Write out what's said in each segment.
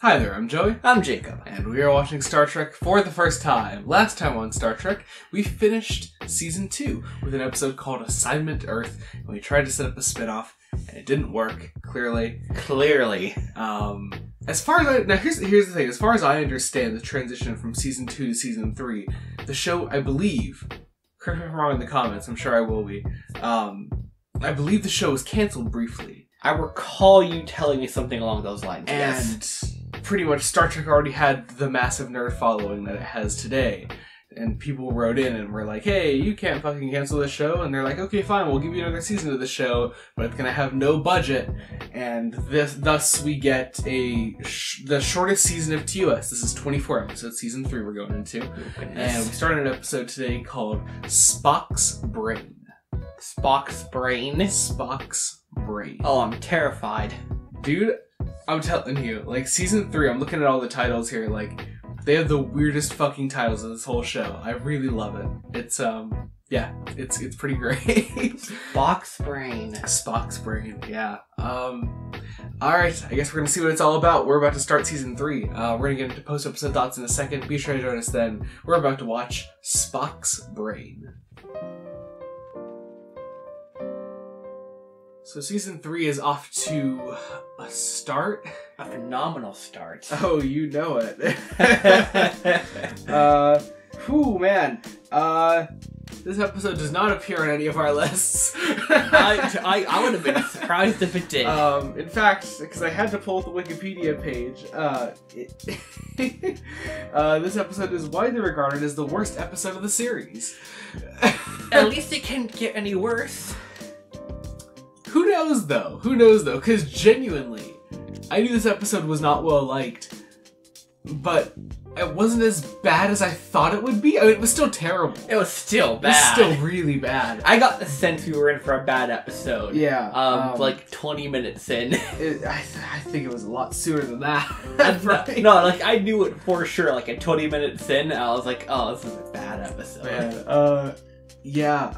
Hi there, I'm Joey. I'm Jacob. And we are watching Star Trek for the first time. Last time on Star Trek, we finished Season 2 with an episode called Assignment Earth, and we tried to set up a spinoff, and it didn't work, clearly. As far as now here's the thing, as far as I understand the transition from Season 2 to Season 3, the show, I believe, correct me if I'm wrong in the comments, I'm sure I will be, I believe the show was canceled briefly. I recall you telling me something along those lines, yes. Pretty much Star Trek already had the massive nerd following that it has today. And people wrote in and were like, hey, you can't fucking cancel this show. And they're like, okay, fine, we'll give you another season of the show, but it's going to have no budget. And thus we get the shortest season of TOS. This is 24 episodes, Season 3 we're going into. And we started an episode today called Spock's Brain. Spock's Brain? Spock's Brain. Oh, I'm terrified. Dude, I'm telling you, like, Season 3, I'm looking at all the titles here, like, they have the weirdest fucking titles of this whole show. I really love it. It's, yeah, it's pretty great. Spock's Brain. Spock's Brain, yeah. Alright, I guess we're gonna see what it's all about. We're about to start Season 3. We're gonna get into post-episode thoughts in a second. Be sure to join us then. We're about to watch Spock's Brain. So Season 3 is off to a start. A phenomenal start. Oh, you know it. Whew, man. This episode does not appear on any of our lists. I would have been surprised if it did. In fact, because I had to pull up the Wikipedia page, this episode is widely regarded as the worst episode of the series. At least it can't get any worse. Who knows, though? Who knows, though? Because genuinely, I knew this episode was not well liked, but it wasn't as bad as I thought it would be. I mean, it was still terrible. It was still bad. It was still really bad. I got the sense we were in for a bad episode. Yeah. Like 20 minutes in. I think it was a lot sooner than that. Right? No, like I knew it for sure. Like at 20 minutes in, I was like, oh, this is a bad episode. Man, yeah,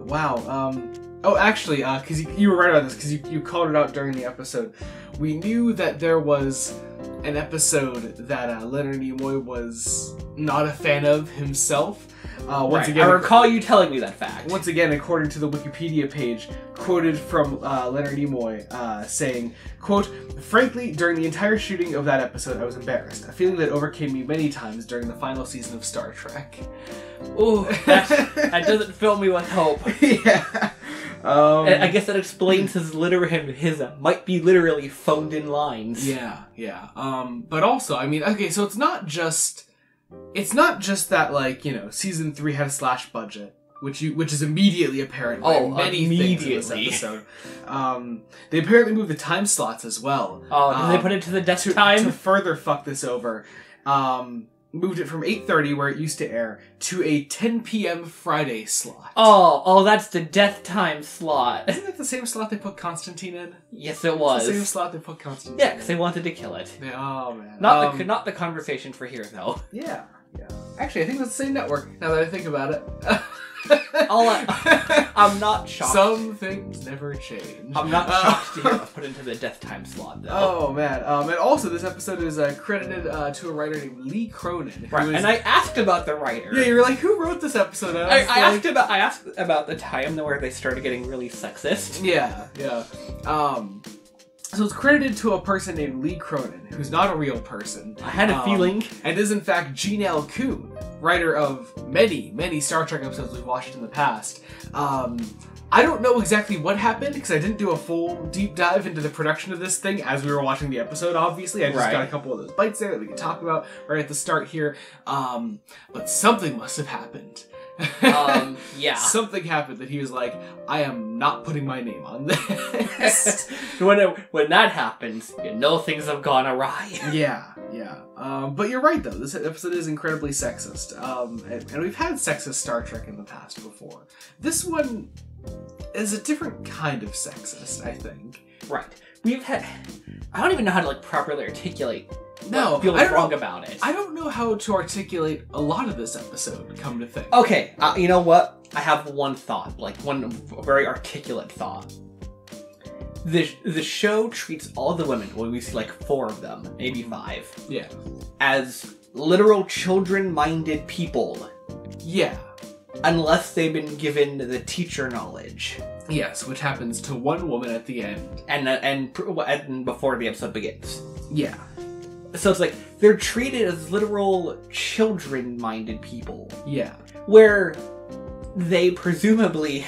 wow, oh, actually, because you were right about this, because you called it out during the episode. We knew that there was an episode that Leonard Nimoy was not a fan of himself. Once again, I recall you telling me that fact. Once again, according to the Wikipedia page, quoted from Leonard Nimoy, saying, quote, "Frankly, during the entire shooting of that episode, I was embarrassed. A feeling that overcame me many times during the final season of Star Trek." Ooh, that doesn't fill me with hope. Yeah. I guess that explains his might be literally phoned in lines. Yeah, yeah. But also, I mean, okay, so it's not just that, like, you know, Season 3 had a slash budget, which is immediately apparent by many things in this episode. They apparently moved the time slots as well. Oh, did they put it to the death time? To further fuck this over. Moved it from 8:30, where it used to air, to a 10 p.m. Friday slot. Oh, that's the death time slot. Isn't that the same slot they put Constantine in? Yes, it was. It's the same slot they put Constantine in. Yeah, because they wanted to kill it. Yeah, oh, man. Not the conversation for here, though. Yeah, yeah. Actually, I think that's the same network, now that I think about it. I'm not shocked. Some things never change. I'm not shocked to hear it put into the death time slot, though. Oh, man. And also, this episode is credited to a writer named Lee Cronin. Right, and I asked about the writer. Yeah, you were like, who wrote this episode? I asked about the time where they started getting really sexist. Yeah, yeah. So it's credited to a person named Lee Cronin, who's not a real person. I had a feeling. And is in fact Gene L. Kuhn, writer of many, many Star Trek episodes we've watched in the past. I don't know exactly what happened, because I didn't do a full deep dive into the production of this thing as we were watching the episode, obviously. I just got a couple of those bites there that we can talk about right at the start here. But something must have happened. Yeah. Something happened that he was like, I am not putting my name on this. When that happens, you know things have gone awry. Yeah, yeah. But you're right, though. This episode is incredibly sexist. And we've had sexist Star Trek in the past before. This one is a different kind of sexist, I think. Right. We've had... I don't even know how to, like, properly articulate No, feels wrong about it. I don't know how to articulate a lot of this episode, come to think. Okay, you know what? I have one thought, like one very articulate thought. the show treats all the women, well, we see like 4 of them, maybe 5, Yeah. as literal children-minded people. Yeah. Unless they've been given the teacher knowledge. Yes, which happens to one woman at the end. And before the episode begins. Yeah. So it's like, they're treated as literal children-minded people. Yeah. Where they presumably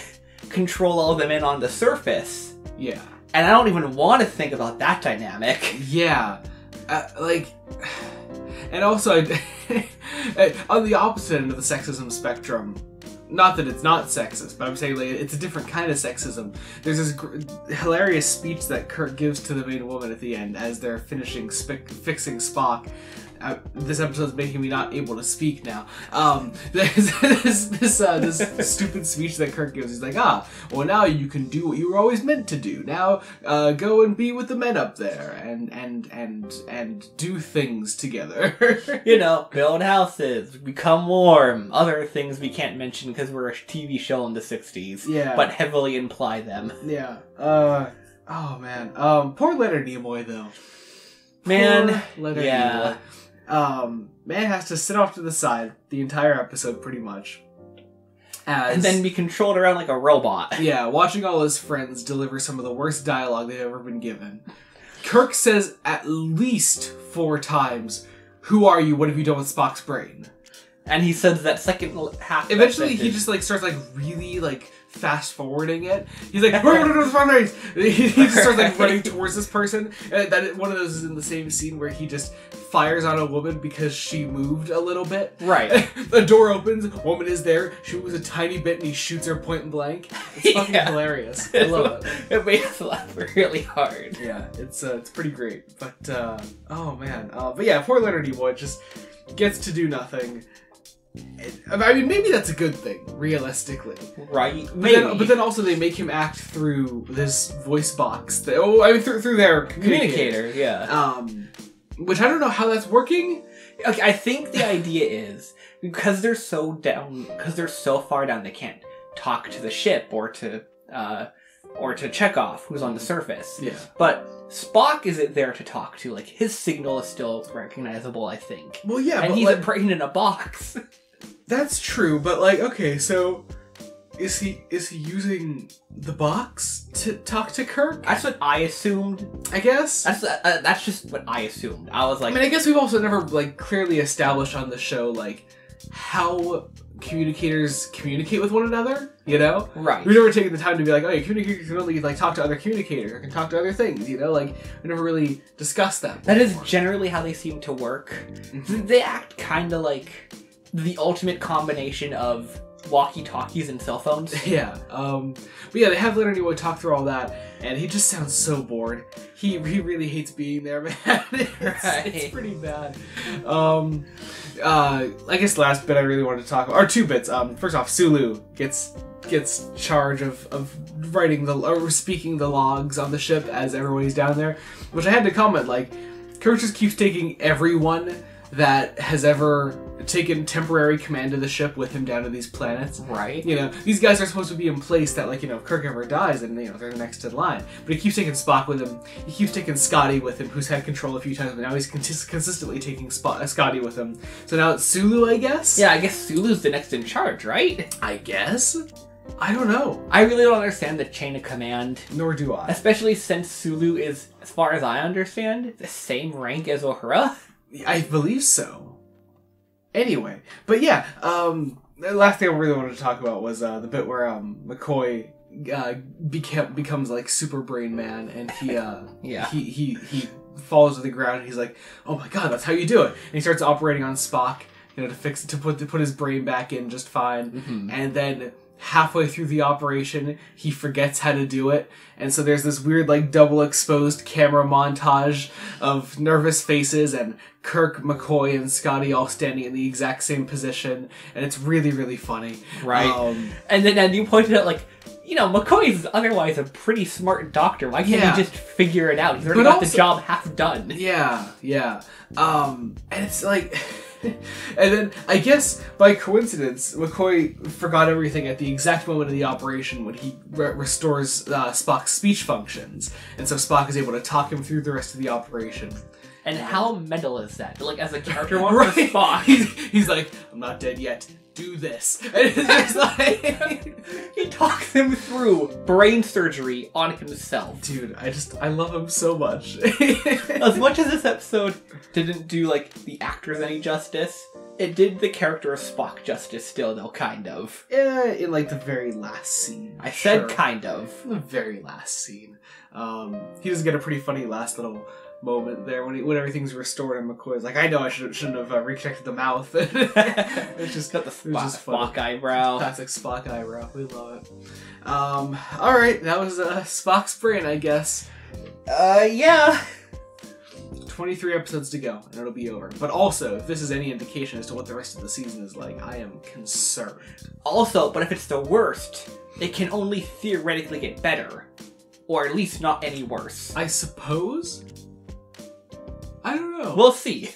control all the men on the surface. Yeah. And I don't even want to think about that dynamic. Yeah. And also, on the opposite end of the sexism spectrum, not that it's not sexist, but I'm saying like it's a different kind of sexism. There's this hilarious speech that Kirk gives to the main woman at the end as they're finishing fixing Spock. This episode's making me not able to speak now. There's this stupid speech that Kirk gives. He's like, well now you can do what you were always meant to do. Now go and be with the men up there and do things together. You know, build houses, become warm, other things we can't mention because we're a TV show in the 60s. Yeah. But heavily imply them. Yeah. Oh man. Poor Leonard Nimoy though. Man. Poor Leonard Yeah. Nimoy. Man has to sit off to the side the entire episode pretty much. And then be controlled around like a robot. Yeah, watching all his friends deliver some of the worst dialogue they've ever been given. Kirk says at least 4 times, "Who are you? What have you done with Spock's brain?" And he says that second half. Eventually, he just like starts like really like fast forwarding it. He's like, he just starts like running towards this person. And that one of those is in the same scene where he just fires on a woman because she moved a little bit. Right. The door opens, woman is there, she moves a tiny bit, and he shoots her point blank. It's fucking hilarious. I love it. It makes us laugh really hard. Yeah, it's pretty great. But oh man, but yeah, poor Leonard Nimoy just gets to do nothing. I mean, maybe that's a good thing, realistically. Right, maybe. But then also they make him act through this voice box. Through their communicator. Yeah. Which I don't know how that's working. Okay, I think the idea is because they're so far down, they can't talk to the ship or to Chekhov, who's on the surface. Yeah. But Spock isn't there to talk to. Like, his signal is still recognizable, I think. Well, yeah, and but he's like, a brain in a box. That's true, but like, okay, so is he using the box to talk to Kirk? That's what I assumed. I guess that's just what I assumed. I was like, I mean, I guess we've also never like clearly established on the show like how communicators communicate with one another, you know? Right. We've never taken the time to be like, oh, yeah, communicators can only like talk to other communicators or can talk to other things, you know? Like, we never really discussed that. That is generally how they seem to work. Mm-hmm. They act kind of like the ultimate combination of walkie-talkies and cell phones. Yeah. But yeah, they have Leonard Nimoy talk through all that, and he just sounds so bored. He really hates being there, man. It's pretty bad. I guess the last bit I really wanted to talk about, or 2 bits. First off, Sulu gets charge of writing or speaking the logs on the ship as everybody's down there, which I had to comment, like, Kirk just keeps taking everyone that has ever taken temporary command of the ship with him down to these planets. Right. You know, these guys are supposed to be in place that, like, you know, if Kirk ever dies, then, you know, they're next in line. But he keeps taking Spock with him. He keeps taking Scotty with him, who's had control a few times, but now he's consistently taking Scotty with him. So now it's Sulu, I guess? Yeah, I guess Sulu's the next in charge, right? I guess? I don't know. I really don't understand the chain of command. Nor do I. Especially since Sulu is, as far as I understand, the same rank as Uhura. I believe so. Anyway, but yeah, the last thing I really wanted to talk about was the bit where McCoy becomes like Super Brain Man, and he falls to the ground, and he's like, "Oh my god, that's how you do it!" And he starts operating on Spock, you know, to put his brain back in just fine, mm-hmm. and then halfway through the operation, he forgets how to do it, and so there's this weird, like, double exposed camera montage of nervous faces and Kirk, McCoy, and Scotty all standing in the exact same position, and it's really, really funny. Right. And then you pointed out, like, you know, McCoy's otherwise a pretty smart doctor. Why can't he just figure it out? He's already got the job half done. Yeah. And it's like... And then, I guess, by coincidence, McCoy forgot everything at the exact moment of the operation when he restores Spock's speech functions. And so Spock is able to talk him through the rest of the operation. And how mental is that? Like, as a character one Right. for Spock. He's like, I'm not dead yet. Do this. And it's like... He talks him through brain surgery on himself. Dude, I love him so much. As much as this episode didn't do, like, the actors any justice, it did the character of Spock justice still, though, kind of. Yeah, in like the very last scene. I said kind of. The very last scene. He does get a pretty funny last little moment there when everything's restored and McCoy's like, I know I shouldn't have reconnected the mouth. It's just got the Spock eyebrow. Classic Spock eyebrow. We love it. Alright, that was Spock's brain, I guess. Yeah. 23 episodes to go, and it'll be over. But also, if this is any indication as to what the rest of the season is like, I am concerned. Also, but if it's the worst, it can only theoretically get better. Or at least not any worse. I suppose? I don't know. We'll see.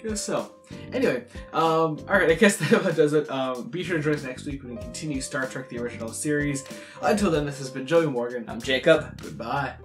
Guess so. Anyway, alright, I guess that does it. Be sure to join us next week when we continue Star Trek the Original Series. Until then, this has been Joey Morgan. I'm Jacob. Goodbye.